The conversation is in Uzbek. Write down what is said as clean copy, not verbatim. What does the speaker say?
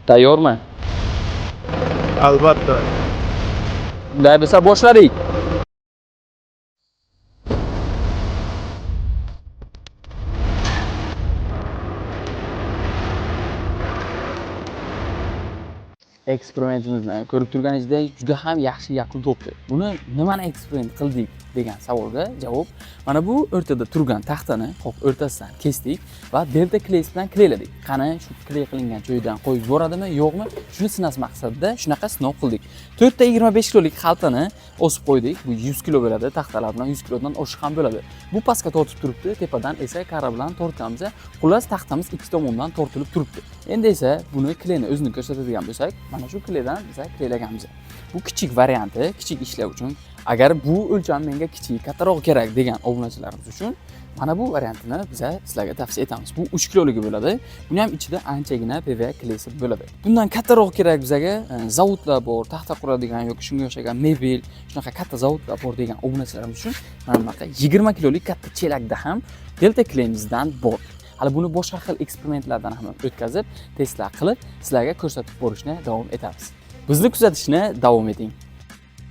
Tayyormi? Albatta. Bunday bo'lsa boshladik. Eksperimentimizni ko'rib turganingizdek juda ham yaxshi yakun topdi. Buni nimani eksperiment qildik degan savolga javob mana bu o'rtada turgan taxtani qoq o'rtasidan kesdik va delta kley bilan kleyladik. Qani shu kley qilingan joyidan qo'yib yuboradimi, yo'qmi? Shuni sinash maqsadida shunaqa sinov qildik. 4 ta 25 kilolik xaltani osib qo'ydik. Bu 100 kilo bo'ladi, taxtalar bilan 100 kilodan oshiq ham bo'ladi. Bu pastga tortib turibdi, tepadan esa kara bilan tortamiz. Xullas taxtamiz ikki tomondan tortilib turibdi. Endi esa buni kleyni o'zini ko'rsatadigan bo'lsak, mana shu kleydan biz kleylaganmiz. Bu kichik varianti, kichik ishlash uchun. Agar bu o'lcham menga kichik, kattaroq kerak degan obunachilarimiz uchun mana bu variantini biz sizlarga tavsiya etamiz. Bu 3 kiloligi bo'ladi. Buni ham ichida anchagina PVA kleysi bo'ladi. Bundan kattaroq kerak bizga zavodlar bor, taxta quradigan yoki shunga o'xshagan mebel, shunaqa katta zavodlar bor degan obunachilarimiz uchun mana bunaqa 20 kilolik katta chelakda ham delta kleymizdan bor. Hali buni boshqa xil eksperimentlardan ham o'tkazib, testlar qilib, sizlarga ko'rsatib borishni davom etamiz. Bizni kuzatishni davom eting.